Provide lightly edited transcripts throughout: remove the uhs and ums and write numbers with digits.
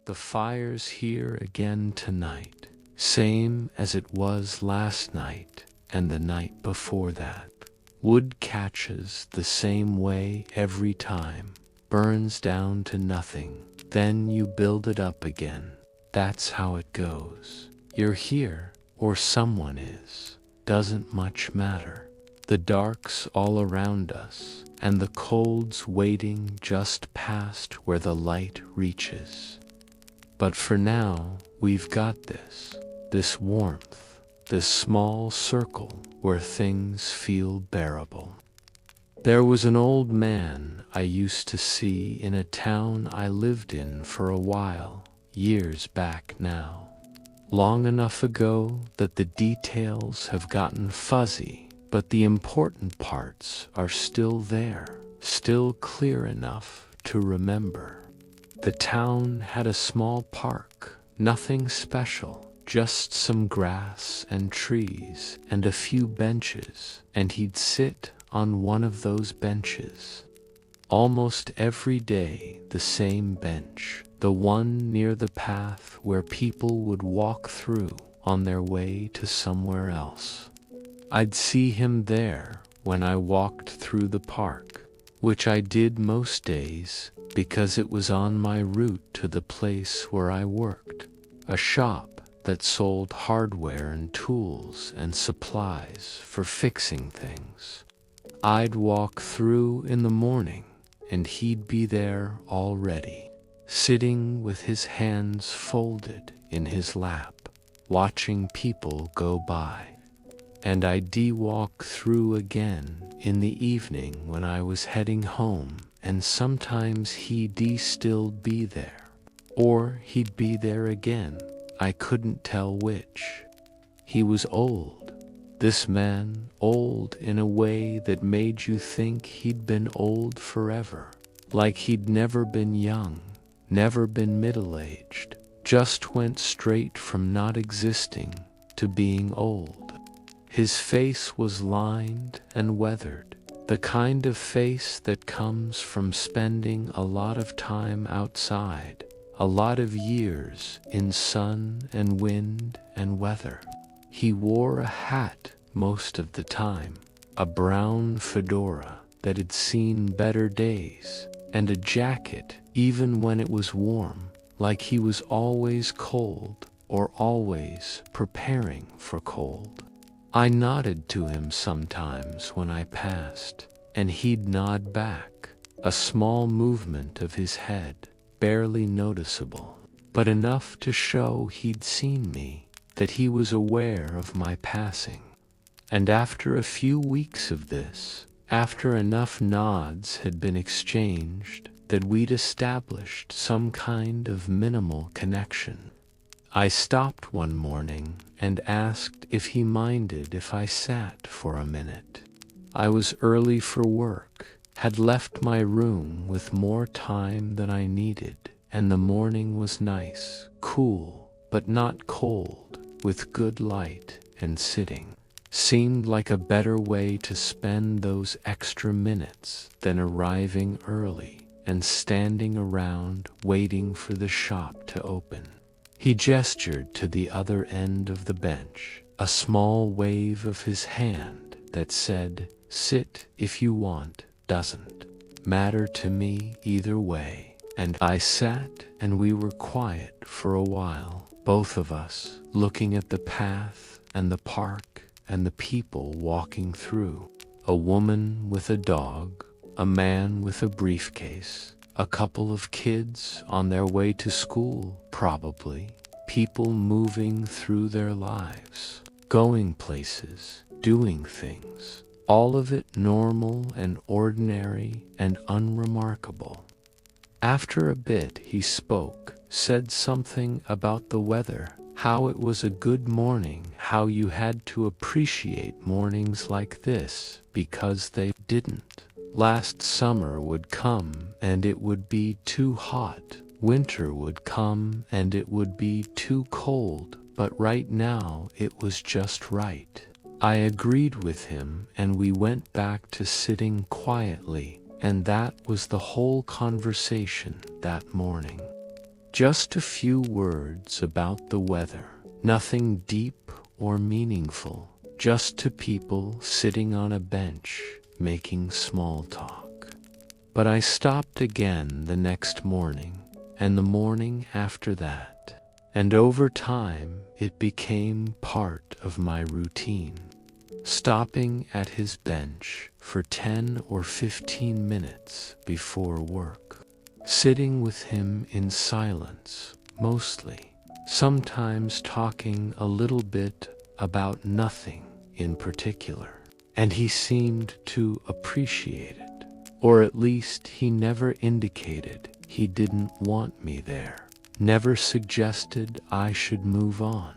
The fire's here again tonight, same as it was last night and the night before that. Wood catches the same way every time, burns down to nothing, then you build it up again. That's how it goes. You're here, or someone is. Doesn't much matter. The dark's all around us, and the cold's waiting just past where the light reaches. But for now, we've got this warmth, this small circle where things feel bearable. There was an old man I used to see in a town I lived in for a while, years back now. Long enough ago that the details have gotten fuzzy, but the important parts are still there, still clear enough to remember. The town had a small park, nothing special, just some grass and trees and a few benches, and he'd sit on one of those benches. Almost every day the same bench, the one near the path where people would walk through on their way to somewhere else. I'd see him there when I walked through the park, which I did most days because it was on my route to the place where I worked, a shop that sold hardware and tools and supplies for fixing things. I'd walk through in the morning, and he'd be there already, sitting with his hands folded in his lap, watching people go by. And I'd walk through again in the evening when I was heading home, and sometimes he'd still be there, or he'd be there again. I couldn't tell which. He was old, this man, old in a way that made you think he'd been old forever, like he'd never been young, never been middle-aged, just went straight from not existing to being old. His face was lined and weathered, the kind of face that comes from spending a lot of time outside, a lot of years in sun and wind and weather. He wore a hat most of the time, a brown fedora that had seen better days, and a jacket even when it was warm, like he was always cold or always preparing for cold. I nodded to him sometimes when I passed, and he'd nod back, a small movement of his head, barely noticeable, but enough to show he'd seen me, that he was aware of my passing. And after a few weeks of this, after enough nods had been exchanged, that we'd established some kind of minimal connection, I stopped one morning and asked if he minded if I sat for a minute. I was early for work, had left my room with more time than I needed, and the morning was nice, cool, but not cold, with good light, and sitting seemed like a better way to spend those extra minutes than arriving early and standing around waiting for the shop to open. He gestured to the other end of the bench, a small wave of his hand that said, "Sit if you want, doesn't matter to me either way." And I sat, and we were quiet for a while, both of us, looking at the path and the park and the people walking through. A woman with a dog, a man with a briefcase, a couple of kids on their way to school, probably, people moving through their lives, going places, doing things, all of it normal and ordinary and unremarkable. After a bit he spoke, said something about the weather, how it was a good morning, how you had to appreciate mornings like this because they didn't. Last summer would come and it would be too hot. Winter would come and it would be too cold, but right now it was just right. I agreed with him and we went back to sitting quietly, and that was the whole conversation that morning. Just a few words about the weather, nothing deep or meaningful, just two people sitting on a bench making small talk. But I stopped again the next morning, and the morning after that, and over time it became part of my routine. Stopping at his bench for 10 or 15 minutes before work. Sitting with him in silence, mostly. Sometimes talking a little bit about nothing in particular. And he seemed to appreciate it. Or at least he never indicated he didn't want me there. Never suggested I should move on.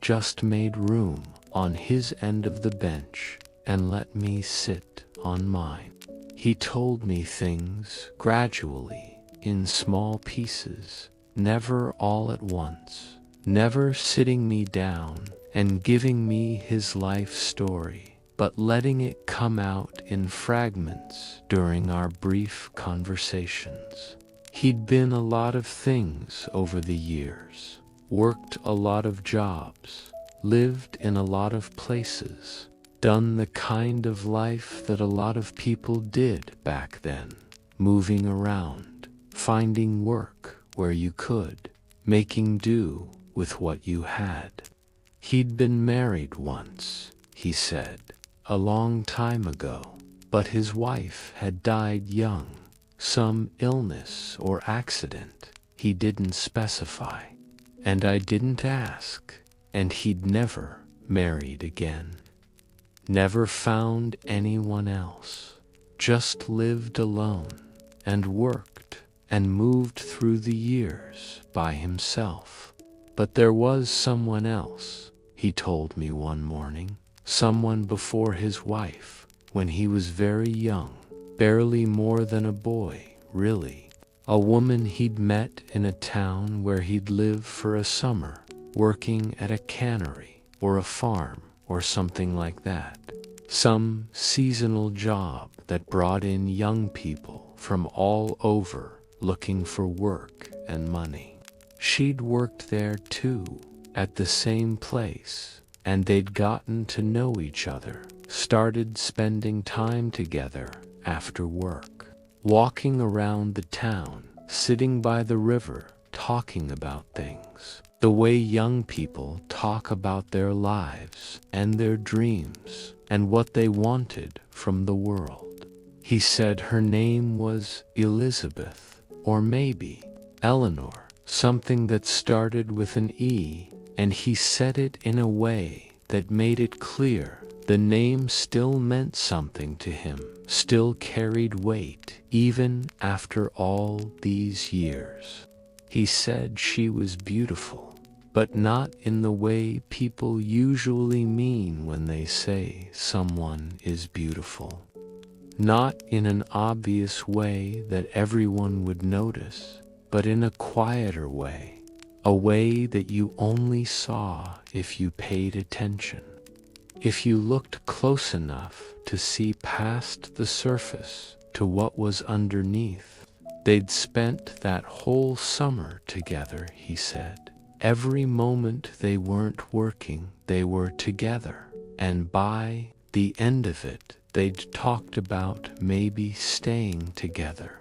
Just made room on his end of the bench and let me sit on mine. He told me things gradually, in small pieces, never all at once, never sitting me down and giving me his life story, but letting it come out in fragments during our brief conversations. He'd been a lot of things over the years, worked a lot of jobs, lived in a lot of places, done the kind of life that a lot of people did back then, moving around, finding work where you could, making do with what you had. He'd been married once, he said, a long time ago, but his wife had died young, some illness or accident he didn't specify, and I didn't ask. And he'd never married again. Never found anyone else. Just lived alone and worked and moved through the years by himself. But there was someone else, he told me one morning, someone before his wife, when he was very young, barely more than a boy, really. A woman he'd met in a town where he'd lived for a summer, working at a cannery or a farm or something like that. Some seasonal job that brought in young people from all over looking for work and money. She'd worked there too, at the same place, and they'd gotten to know each other, started spending time together after work, walking around the town, sitting by the river, talking about things. The way young people talk about their lives and their dreams and what they wanted from the world. He said her name was Elizabeth, or maybe Eleanor, something that started with an E, and he said it in a way that made it clear the name still meant something to him, still carried weight, even after all these years. He said she was beautiful, but not in the way people usually mean when they say someone is beautiful. Not in an obvious way that everyone would notice, but in a quieter way, a way that you only saw if you paid attention. If you looked close enough to see past the surface to what was underneath. They'd spent that whole summer together, he said. Every moment they weren't working, they were together. And by the end of it, they'd talked about maybe staying together.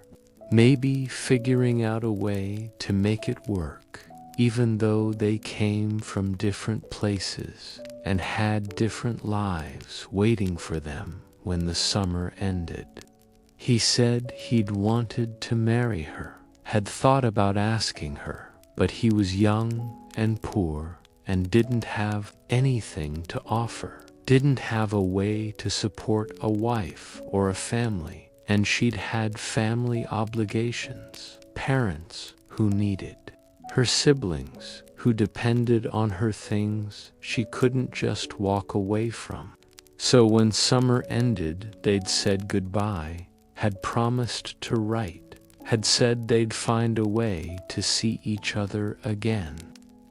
Maybe figuring out a way to make it work, even though they came from different places and had different lives waiting for them when the summer ended. He said he'd wanted to marry her, had thought about asking her, but he was young and poor and didn't have anything to offer, didn't have a way to support a wife or a family, and she'd had family obligations, parents who needed, her siblings who depended on her things she couldn't just walk away from. So when summer ended, they'd said goodbye, had promised to write, had said they'd find a way to see each other again.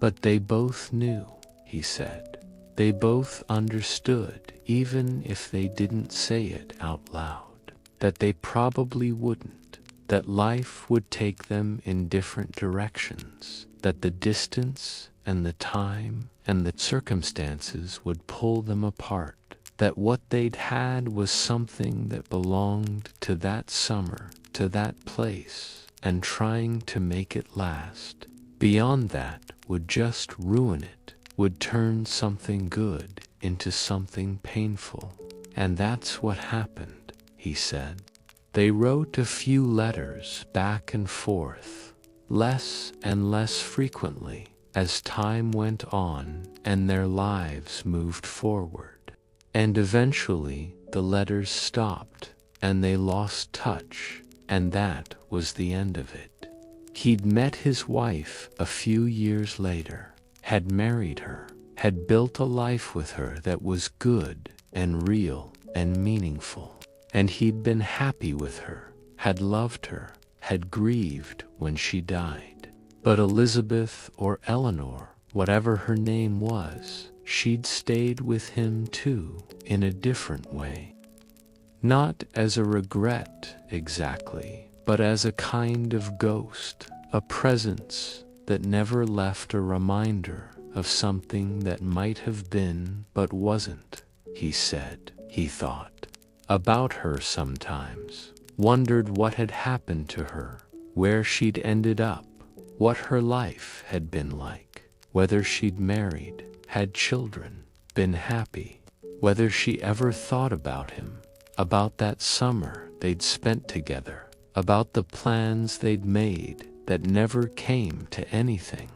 But they both knew, he said. They both understood, even if they didn't say it out loud, that they probably wouldn't. that life would take them in different directions, that the distance and the time and the circumstances would pull them apart, that what they'd had was something that belonged to that summer, to that place, and trying to make it last beyond that would just ruin it, would turn something good into something painful. And that's what happened, he said. They wrote a few letters back and forth, less and less frequently as time went on and their lives moved forward. And eventually the letters stopped and they lost touch, and that was the end of it. He'd met his wife a few years later, had married her, had built a life with her that was good and real and meaningful. And he'd been happy with her, had loved her, had grieved when she died. But Elizabeth or Eleanor, whatever her name was, she'd stayed with him too, in a different way. Not as a regret exactly, but as a kind of ghost, a presence that never left a reminder of something that might have been but wasn't. He said, he thought about her sometimes, wondered what had happened to her, where she'd ended up, what her life had been like, whether she'd married, had children, been happy, whether she ever thought about him, about that summer they'd spent together, about the plans they'd made that never came to anything.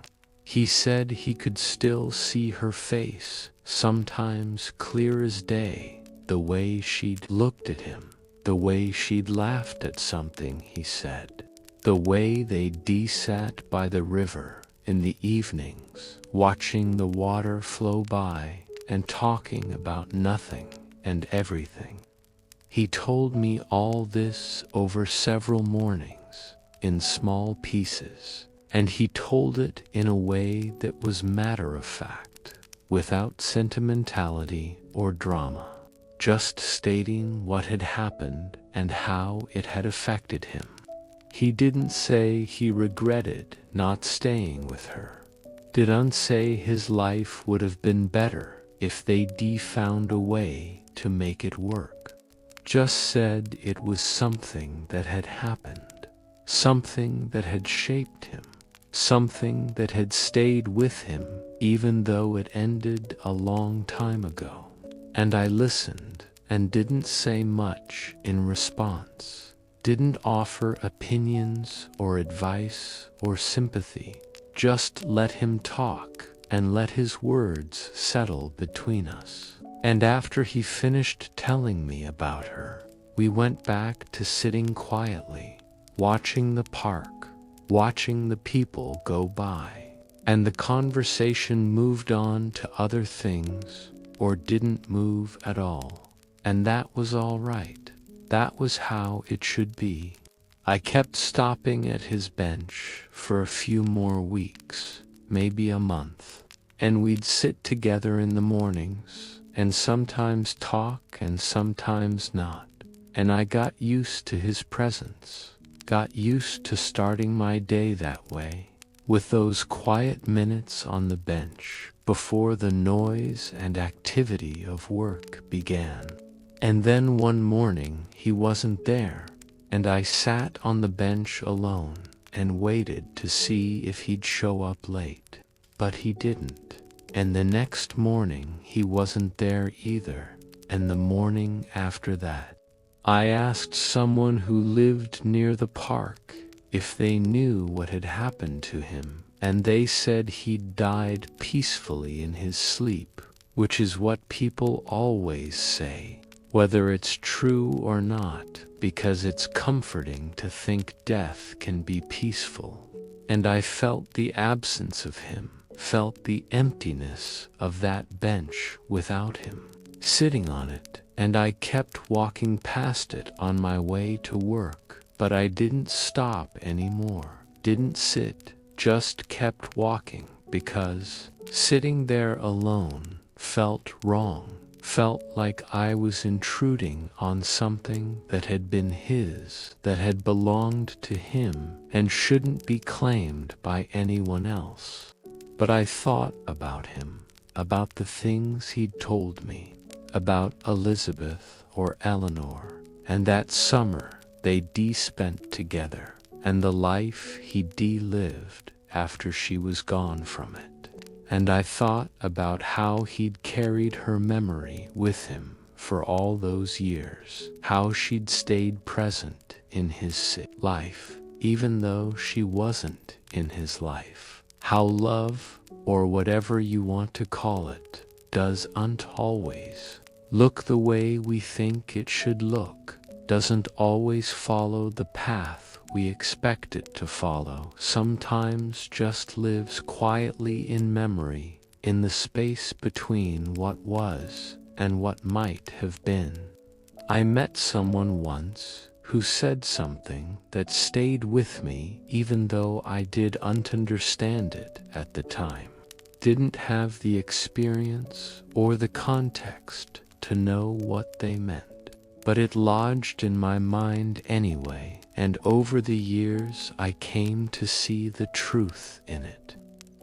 He said he could still see her face, sometimes clear as day, the way she'd looked at him, the way she'd laughed at something he said, the way they'd sat by the river in the evenings, watching the water flow by and talking about nothing and everything. He told me all this over several mornings, in small pieces, and he told it in a way that was matter-of-fact, without sentimentality or drama, just stating what had happened and how it had affected him. He didn't say he regretted not staying with her, didn't say his life would have been better if they'd found a way to make it work. Just said it was something that had happened, something that had shaped him, something that had stayed with him even though it ended a long time ago. And I listened and didn't say much in response, didn't offer opinions or advice or sympathy, just let him talk and let his words settle between us. And after he finished telling me about her, we went back to sitting quietly, watching the park, watching the people go by. And the conversation moved on to other things, or didn't move at all. And that was all right. That was how it should be. I kept stopping at his bench for a few more weeks, maybe a month, and we'd sit together in the mornings, and sometimes talk and sometimes not. And I got used to his presence, got used to starting my day that way, with those quiet minutes on the bench before the noise and activity of work began. And then one morning he wasn't there, and I sat on the bench alone and waited to see if he'd show up late. But he didn't. And the next morning he wasn't there either, and the morning after that. I asked someone who lived near the park if they knew what had happened to him, and they said he'd died peacefully in his sleep, which is what people always say, whether it's true or not, because it's comforting to think death can be peaceful. And I felt the absence of him, felt the emptiness of that bench without him, sitting on it, and I kept walking past it on my way to work, but I didn't stop anymore, didn't sit, just kept walking, because sitting there alone felt wrong, Felt like I was intruding on something that had been his, that had belonged to him and shouldn't be claimed by anyone else. But I thought about him, about the things he'd told me, about Elizabeth or Eleanor, and that summer they'd spent together, and the life he'd lived after she was gone from it. And I thought about how he'd carried her memory with him for all those years, how she'd stayed present in his life, even though she wasn't in his life. How love, or whatever you want to call it, doesn't always look the way we think it should look, doesn't always follow the path we expect it to follow, sometimes just lives quietly in memory, in the space between what was and what might have been. I met someone once who said something that stayed with me even though I didn't understand it at the time, didn't have the experience or the context to know what they meant. But it lodged in my mind anyway, and over the years I came to see the truth in it,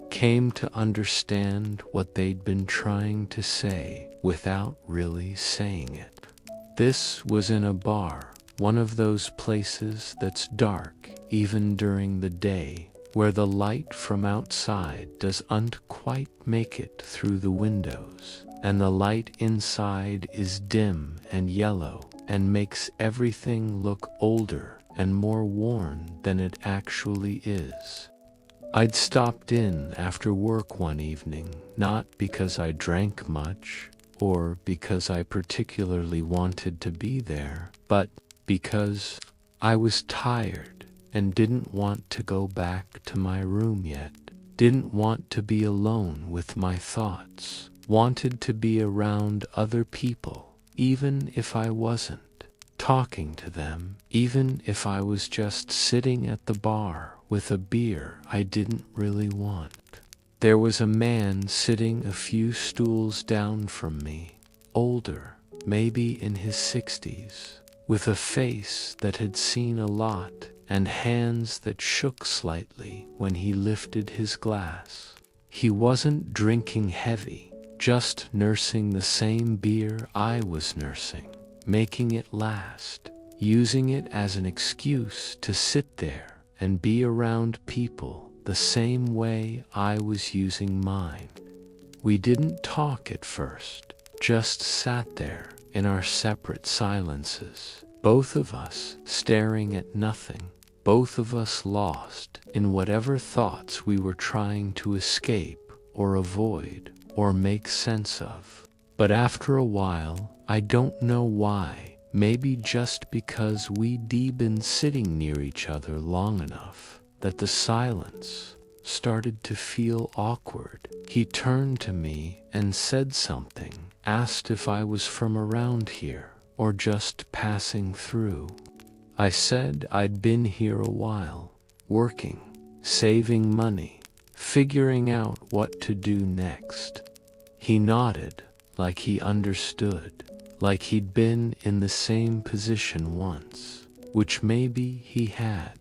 came to understand what they'd been trying to say without really saying it. This was in a bar, one of those places that's dark even during the day, where the light from outside doesn't quite make it through the windows, and the light inside is dim and yellow and makes everything look older and more worn than it actually is. I'd stopped in after work one evening, not because I drank much or because I particularly wanted to be there, but because I was tired and didn't want to go back to my room yet, didn't want to be alone with my thoughts, wanted to be around other people, even if I wasn't talking to them, even if I was just sitting at the bar with a beer I didn't really want. There was a man sitting a few stools down from me, older, maybe in his 60s, with a face that had seen a lot and hands that shook slightly when he lifted his glass. He wasn't drinking heavy, just nursing the same beer I was nursing, making it last, using it as an excuse to sit there and be around people the same way I was using mine. We didn't talk at first, just sat there in our separate silences, both of us staring at nothing, both of us lost in whatever thoughts we were trying to escape or avoid or make sense of. But after a while, I don't know why, maybe just because we'd been sitting near each other long enough that the silence started to feel awkward. He turned to me and said something, asked if I was from around here or just passing through. I said I'd been here a while, working, saving money, figuring out what to do next. He nodded, like he understood, like he'd been in the same position once, which maybe he had.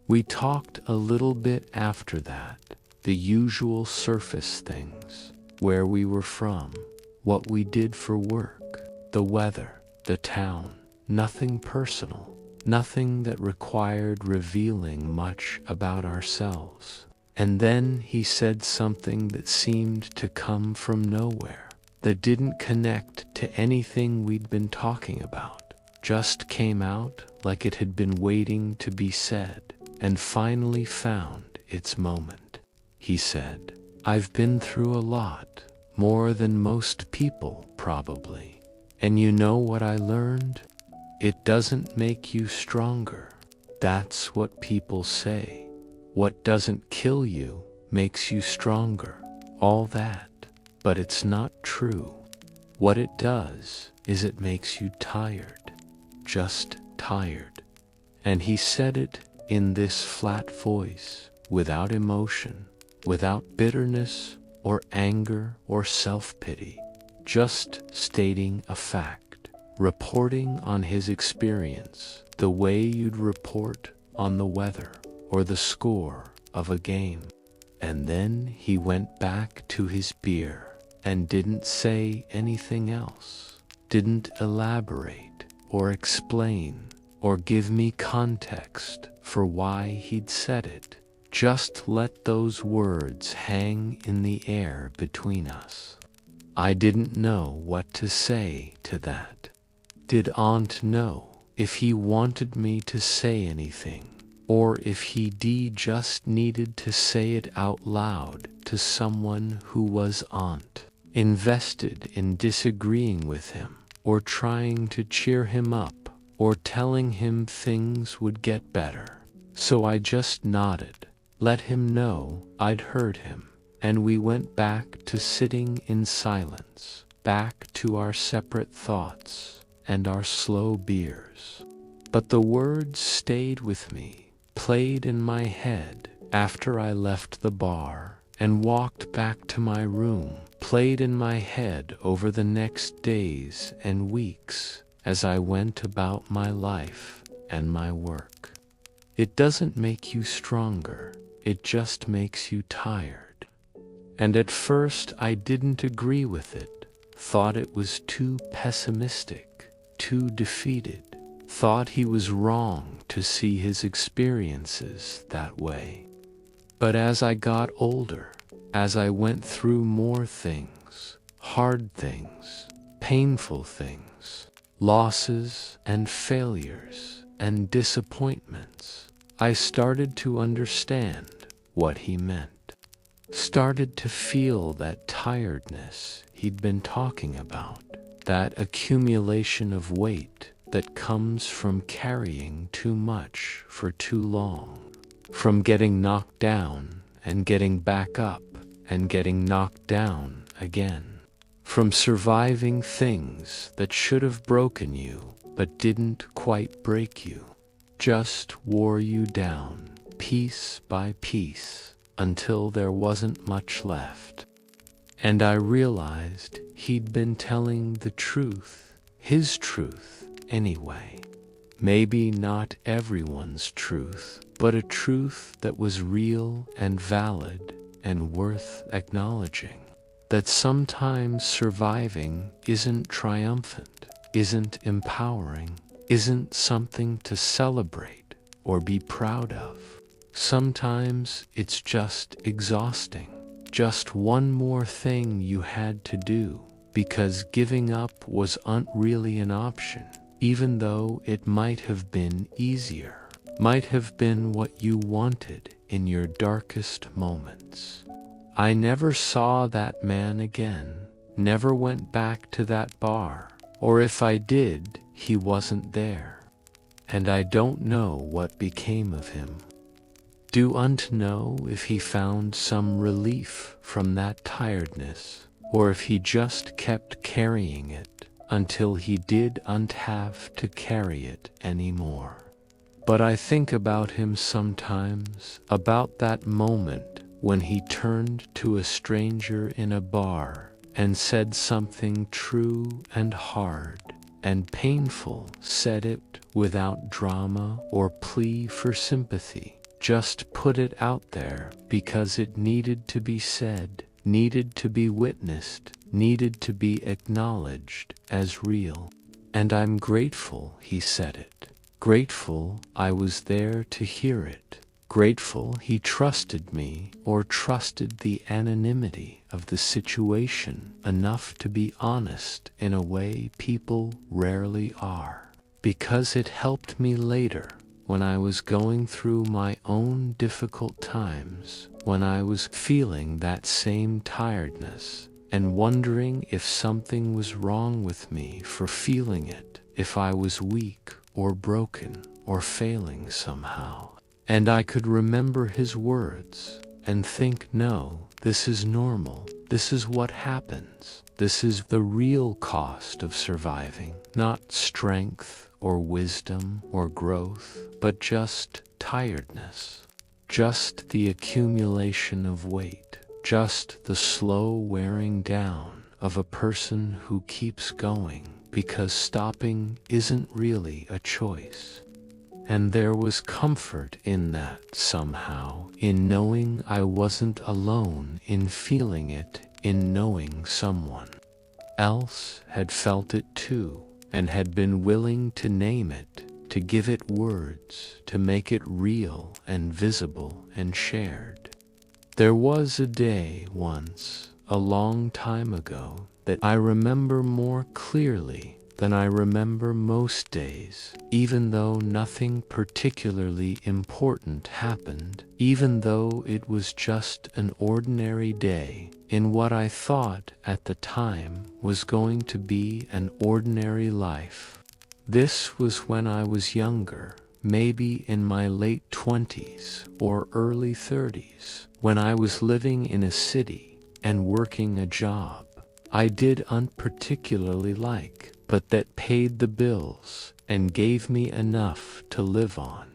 We talked a little bit after that, the usual surface things, where we were from, what we did for work, the weather, the town, nothing personal, nothing that required revealing much about ourselves. And then he said something that seemed to come from nowhere, that didn't connect to anything we'd been talking about, just came out like it had been waiting to be said, and finally found its moment. He said, "I've been through a lot, more than most people probably. And you know what I learned? It doesn't make you stronger. That's what people say. What doesn't kill you makes you stronger, all that. But it's not true. What it does is it makes you tired, just tired." And he said it in this flat voice, without emotion, without bitterness or anger or self-pity, just stating a fact, reporting on his experience the way you'd report on the weather or the score of a game. And then he went back to his beer and didn't say anything else, didn't elaborate or explain or give me context for why he'd said it. Just let those words hang in the air between us. I didn't know what to say to that. Did Aunt know if he wanted me to say anything, or if he just needed to say it out loud to someone who was Aunt, invested in disagreeing with him, or trying to cheer him up, or telling him things would get better? So I just nodded, let him know I'd heard him, and we went back to sitting in silence, back to our separate thoughts and our slow beers. But the words stayed with me, played in my head after I left the bar and walked back to my room, played in my head over the next days and weeks as I went about my life and my work. It doesn't make you stronger, it just makes you tired. And at first I didn't agree with it, thought it was too pessimistic, too defeated, thought he was wrong to see his experiences that way. But as I got older, as I went through more things, hard things, painful things, losses and failures and disappointments, I started to understand what he meant. Started to feel that tiredness he'd been talking about, that accumulation of weight that comes from carrying too much for too long, from getting knocked down and getting back up and getting knocked down again, from surviving things that should have broken you but didn't quite break you, just wore you down piece by piece until there wasn't much left. And I realized he'd been telling the truth, his truth anyway. Maybe not everyone's truth, but a truth that was real and valid and worth acknowledging. That sometimes surviving isn't triumphant, isn't empowering, isn't something to celebrate or be proud of. Sometimes it's just exhausting, just one more thing you had to do, because giving up wasn't really an option, even though it might have been easier, might have been what you wanted in your darkest moments. I never saw that man again, never went back to that bar, or if I did, he wasn't there. And I don't know what became of him. Do Unt know if he found some relief from that tiredness, or if he just kept carrying it until he didn't have to carry it anymore? But I think about him sometimes, about that moment when he turned to a stranger in a bar and said something true and hard and painful, said it without drama or plea for sympathy. Just put it out there because it needed to be said, needed to be witnessed, needed to be acknowledged as real. And I'm grateful he said it. Grateful I was there to hear it. Grateful he trusted me or trusted the anonymity of the situation enough to be honest in a way people rarely are. Because it helped me later when I was going through my own difficult times, when I was feeling that same tiredness and wondering if something was wrong with me for feeling it, if I was weak or broken or failing somehow. And I could remember his words and think, no, this is normal. This is what happens. This is the real cost of surviving, not strength or wisdom or growth, but just tiredness, just the accumulation of weight, just the slow wearing down of a person who keeps going because stopping isn't really a choice. And there was comfort in that somehow, in knowing I wasn't alone in feeling it, in knowing someone else had felt it too, and had been willing to name it, to give it words, to make it real and visible and shared. There was a day once, a long time ago, that I remember more clearly than I remember most days, even though nothing particularly important happened, even though it was just an ordinary day in what I thought at the time was going to be an ordinary life. This was when I was younger, maybe in my late 20s or early 30s, when I was living in a city and working a job I did unparticularly like, but that paid the bills and gave me enough to live on.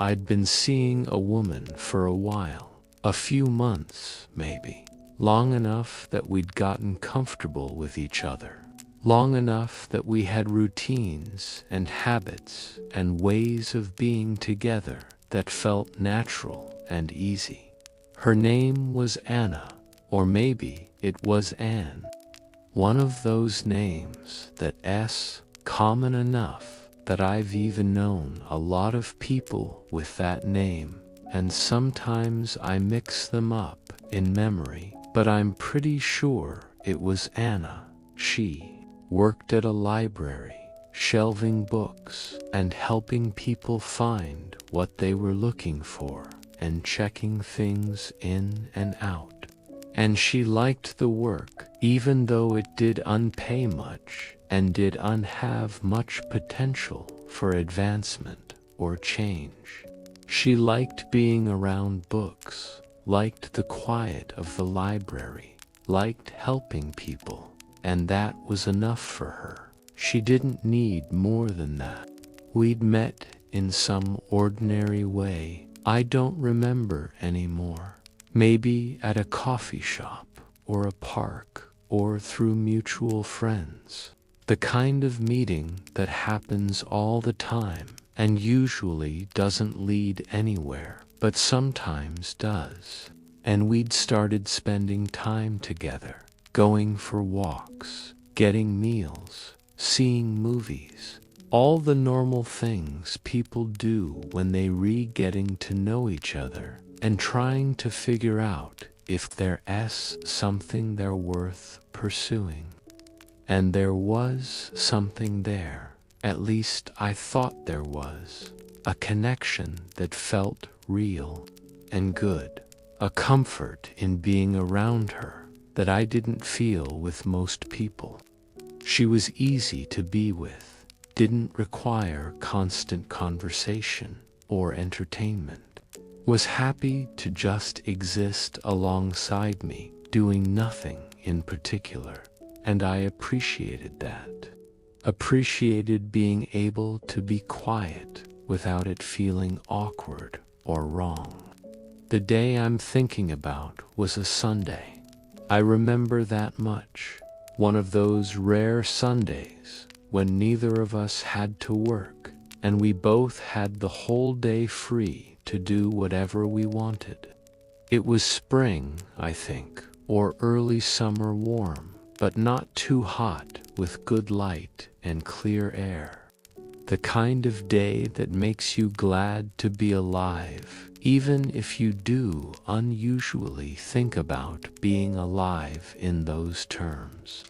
I'd been seeing a woman for a while, a few months maybe, long enough that we'd gotten comfortable with each other, long enough that we had routines and habits and ways of being together that felt natural and easy. Her name was Anna, or maybe it was Anne. One of those names that's common enough that I've even known a lot of people with that name, and sometimes I mix them up in memory, but I'm pretty sure it was Anna. She worked at a library, shelving books and helping people find what they were looking for and checking things in and out. And she liked the work, even though it did unpay much and did unhave much potential for advancement or change. She liked being around books, liked the quiet of the library, liked helping people, and that was enough for her. She didn't need more than that. We'd met in some ordinary way, I don't remember anymore. Maybe at a coffee shop, or a park, or through mutual friends. The kind of meeting that happens all the time and usually doesn't lead anywhere, but sometimes does. And we'd started spending time together, going for walks, getting meals, seeing movies, all the normal things people do when they getting to know each other and trying to figure out if there's something they're worth pursuing. And there was something there, at least I thought there was, a connection that felt real and good, a comfort in being around her that I didn't feel with most people. She was easy to be with, didn't require constant conversation or entertainment, was happy to just exist alongside me, doing nothing in particular, and I appreciated that. Appreciated being able to be quiet without it feeling awkward or wrong. The day I'm thinking about was a Sunday. I remember that much. One of those rare Sundays when neither of us had to work, and we both had the whole day free to do whatever we wanted. It was spring, I think, or early summer warm, but not too hot, with good light and clear air. The kind of day that makes you glad to be alive, even if you do unusually think about being alive in those terms.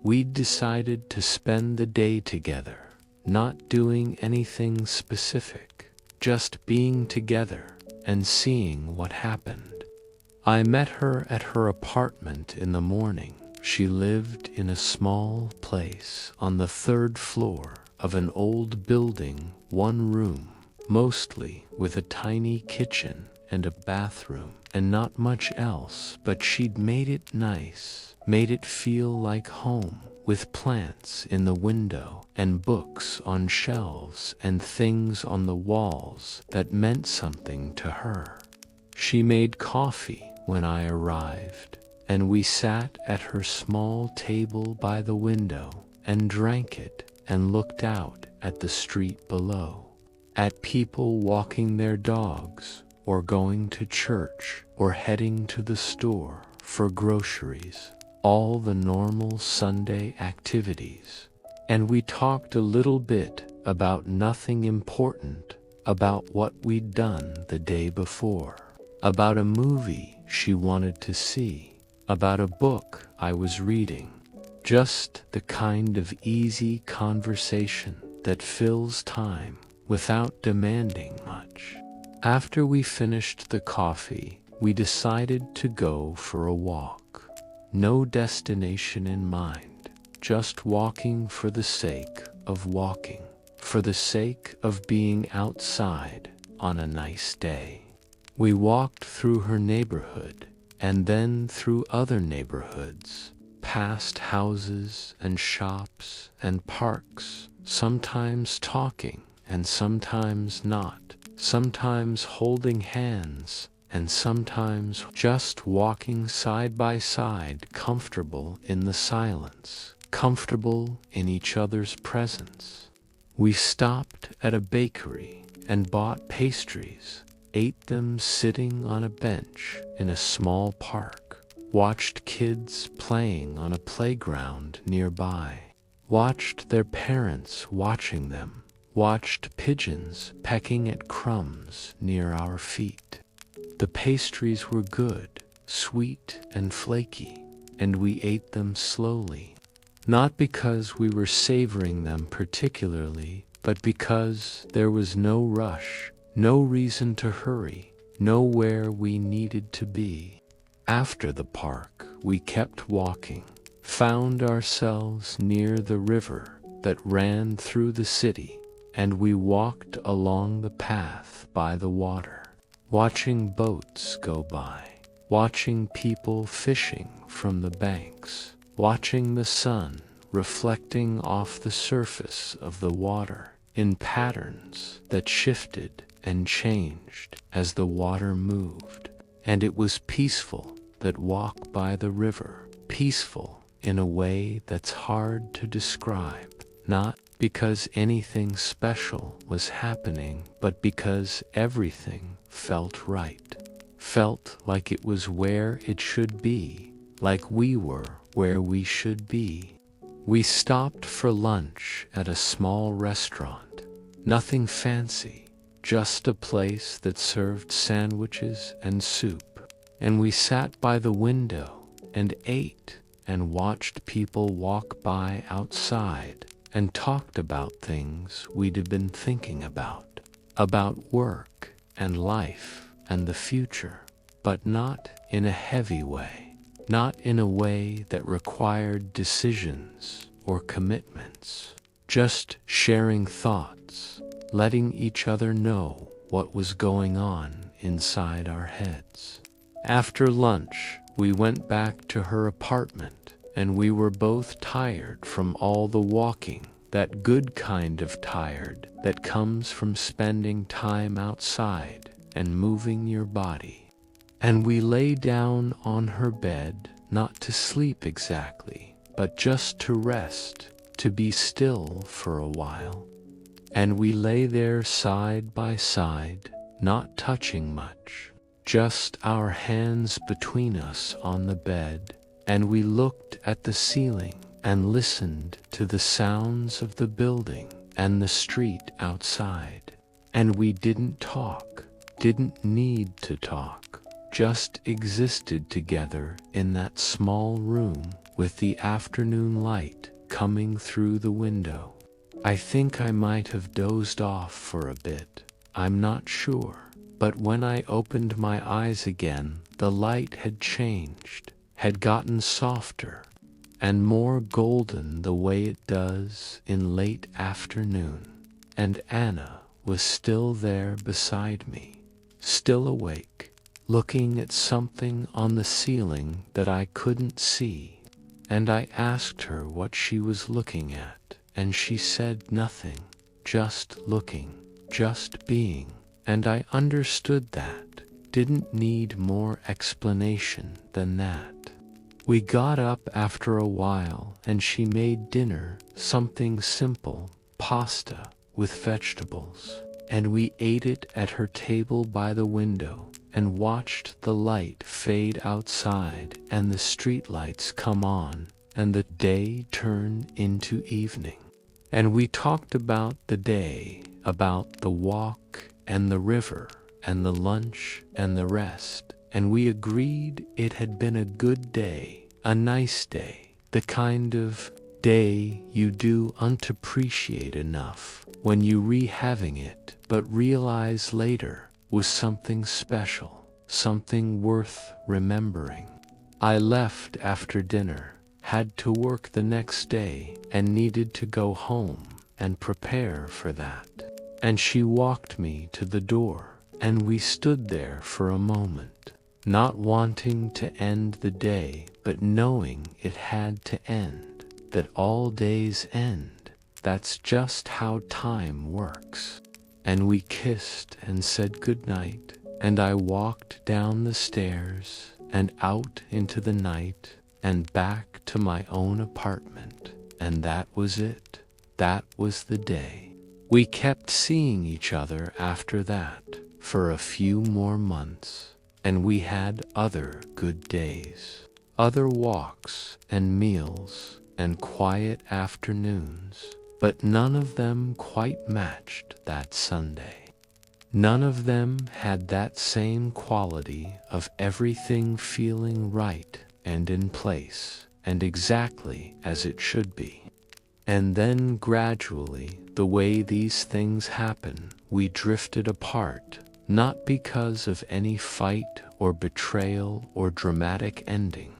We'd decided to spend the day together, not doing anything specific, just being together and seeing what happened. I met her at her apartment in the morning. She lived in a small place on the 3rd floor of an old building, one room, mostly, with a tiny kitchen and a bathroom, and not much else, but she'd made it nice, made it feel like home, with plants in the window and books on shelves and things on the walls that meant something to her. She made coffee when I arrived, and we sat at her small table by the window and drank it and looked out at the street below, at people walking their dogs or going to church or heading to the store for groceries, all the normal Sunday activities. And we talked a little bit about nothing important, about what we'd done the day before, about a movie she wanted to see, about a book I was reading. Just the kind of easy conversation that fills time without demanding much. After we finished the coffee, we decided to go for a walk. No destination in mind, just walking for the sake of walking, for the sake of being outside on a nice day. We walked through her neighborhood and then through other neighborhoods, past houses and shops and parks, sometimes talking and sometimes not, sometimes holding hands and sometimes just walking side by side, comfortable in the silence, comfortable in each other's presence. We stopped at a bakery and bought pastries, ate them sitting on a bench in a small park, watched kids playing on a playground nearby, watched their parents watching them, watched pigeons pecking at crumbs near our feet. The pastries were good, sweet and flaky, and we ate them slowly, not because we were savoring them particularly, but because there was no rush, no reason to hurry, nowhere we needed to be. After the park, we kept walking, found ourselves near the river that ran through the city, and we walked along the path by the water, watching boats go by, watching people fishing from the banks, watching the sun reflecting off the surface of the water in patterns that shifted and changed as the water moved. And it was peaceful, that walk by the river, peaceful in a way that's hard to describe, not because anything special was happening, but because everything felt right, felt like it was where it should be, like we were where we should be. We stopped for lunch at a small restaurant, nothing fancy, just a place that served sandwiches and soup, and we sat by the window and ate and watched people walk by outside and talked about things we'd been thinking about work and life and the future, but not in a heavy way, not in a way that required decisions or commitments, just sharing thoughts, letting each other know what was going on inside our heads. After lunch, we went back to her apartment, and we were both tired from all the walking, that good kind of tired that comes from spending time outside and moving your body. And we lay down on her bed, not to sleep exactly, but just to rest, to be still for a while. And we lay there side by side, not touching much, just our hands between us on the bed, and we looked at the ceiling and listened to the sounds of the building and the street outside. And we didn't talk, didn't need to talk, just existed together in that small room with the afternoon light coming through the window. I think I might have dozed off for a bit, I'm not sure. But when I opened my eyes again, the light had changed, had gotten softer and more golden the way it does in late afternoon. And Anna was still there beside me, still awake, looking at something on the ceiling that I couldn't see. And I asked her what she was looking at, and she said nothing, just looking, just being. And I understood that, didn't need more explanation than that. We got up after a while and she made dinner, something simple, pasta with vegetables, and we ate it at her table by the window and watched the light fade outside and the streetlights come on and the day turn into evening. And we talked about the day, about the walk and the river and the lunch and the rest, and we agreed it had been a good day, a nice day, the kind of day you don't appreciate enough when you re-having it, but realize later was something special, something worth remembering. I left after dinner, had to work the next day, and needed to go home and prepare for that. And she walked me to the door, and we stood there for a moment, not wanting to end the day, but knowing it had to end, that all days end. That's just how time works. And we kissed and said goodnight, and I walked down the stairs and out into the night and back to my own apartment, and that was it. That was the day. We kept seeing each other after that for a few more months, and we had other good days, other walks and meals and quiet afternoons, but none of them quite matched that Sunday. None of them had that same quality of everything feeling right and in place and exactly as it should be. And then gradually, the way these things happen, we drifted apart, not because of any fight or betrayal or dramatic ending,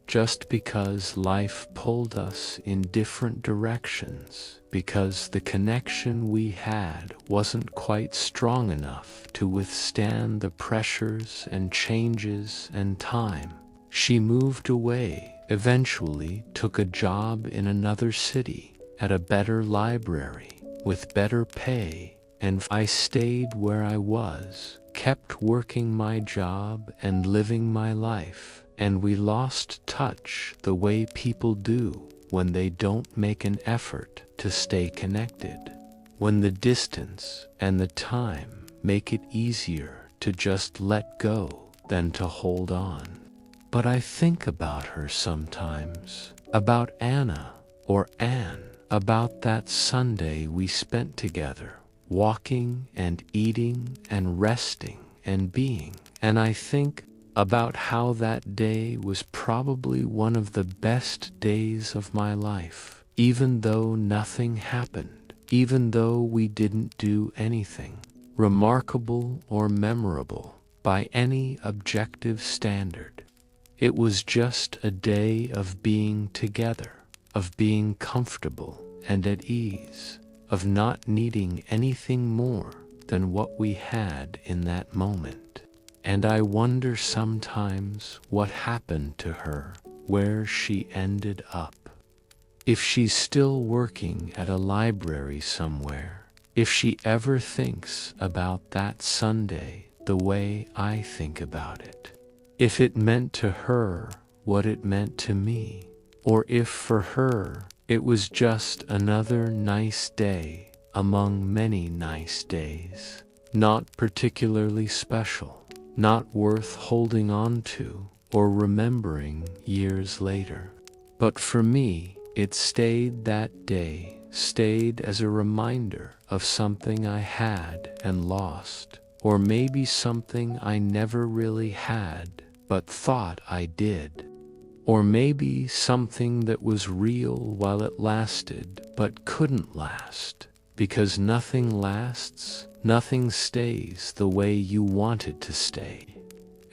just because life pulled us in different directions, because the connection we had wasn't quite strong enough to withstand the pressures and changes and time. She moved away, eventually took a job in another city, at a better library, with better pay, and I stayed where I was, kept working my job and living my life, and we lost touch the way people do when they don't make an effort to stay connected, when the distance and the time make it easier to just let go than to hold on. But I think about her sometimes, about Anna or Anne, about that Sunday we spent together, walking and eating and resting and being, and I think about how that day was probably one of the best days of my life, even though nothing happened, even though we didn't do anything remarkable or memorable by any objective standard. It was just a day of being together, of being comfortable and at ease, of not needing anything more than what we had in that moment. And I wonder sometimes what happened to her, where she ended up. If she's still working at a library somewhere, if she ever thinks about that Sunday the way I think about it. If it meant to her what it meant to me, or if for her it was just another nice day among many nice days, not particularly special, not worth holding on to or remembering years later. But for me, it stayed that day, stayed as a reminder of something I had and lost, or maybe something I never really had but thought I did. Or maybe something that was real while it lasted but couldn't last, because nothing lasts, nothing stays the way you want it to stay.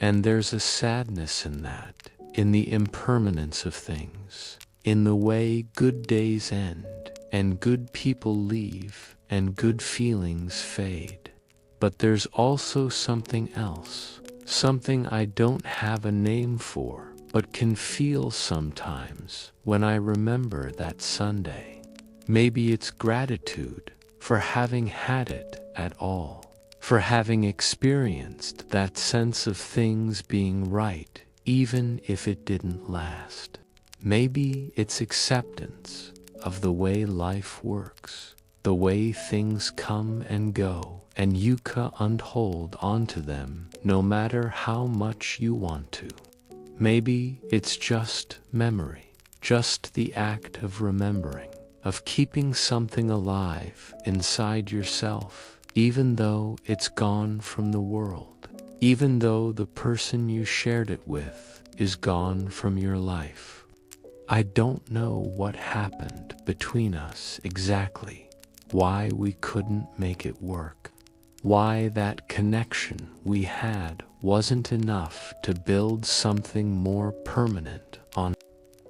And there's a sadness in that, in the impermanence of things, in the way good days end, and good people leave, and good feelings fade. But there's also something else, something I don't have a name for, but can feel sometimes when I remember that Sunday. Maybe it's gratitude for having had it at all, for having experienced that sense of things being right, even if it didn't last. Maybe it's acceptance of the way life works, the way things come and go, and you can't hold onto them no matter how much you want to. Maybe it's just memory, just the act of remembering, of keeping something alive inside yourself, even though it's gone from the world, even though the person you shared it with is gone from your life. I don't know what happened between us exactly, why we couldn't make it work, why that connection we had wasn't enough to build something more permanent on.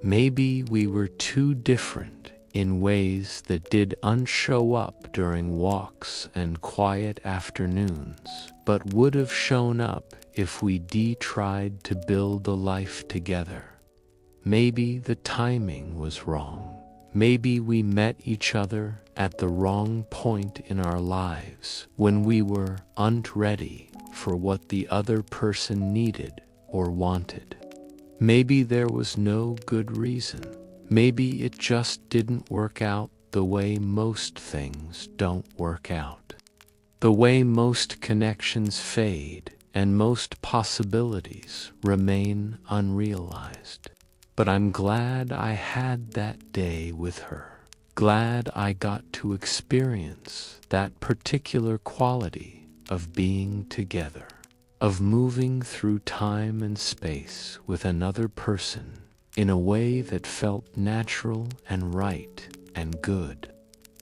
Maybe we were too different in ways that didn't show up during walks and quiet afternoons, but would have shown up if we tried to build a life together. Maybe the timing was wrong. Maybe we met each other at the wrong point in our lives when we weren't ready for what the other person needed or wanted. Maybe there was no good reason. Maybe it just didn't work out the way most things don't work out. The way most connections fade and most possibilities remain unrealized. But I'm glad I had that day with her. Glad I got to experience that particular quality of being together, of moving through time and space with another person in a way that felt natural and right and good.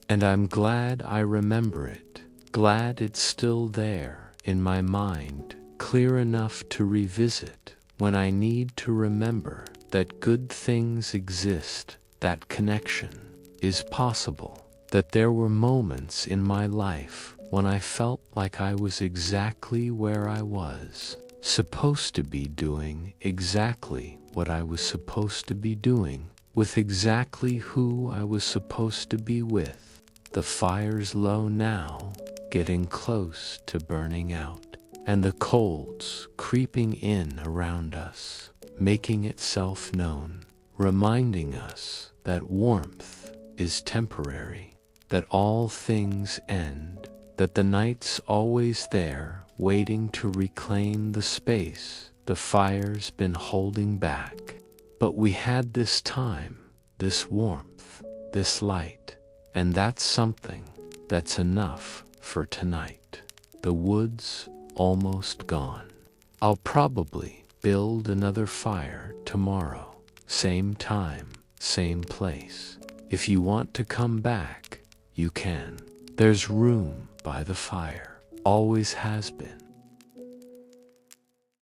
And I'm glad I remember it, glad it's still there in my mind, clear enough to revisit when I need to remember that good things exist, that connection is possible, that there were moments in my life when I felt like I was exactly where I was, supposed to be doing exactly what I was supposed to be doing, with exactly who I was supposed to be with. The fire's low now, getting close to burning out, and the cold's creeping in around us, making itself known, reminding us that warmth is temporary, that all things end, that the night's always there, waiting to reclaim the space the fire's been holding back. But we had this time, this warmth, this light, and that's something that's enough for tonight. The wood's almost gone. I'll probably build another fire tomorrow, same time, same place. If you want to come back, you can. There's room by the fire, always has been.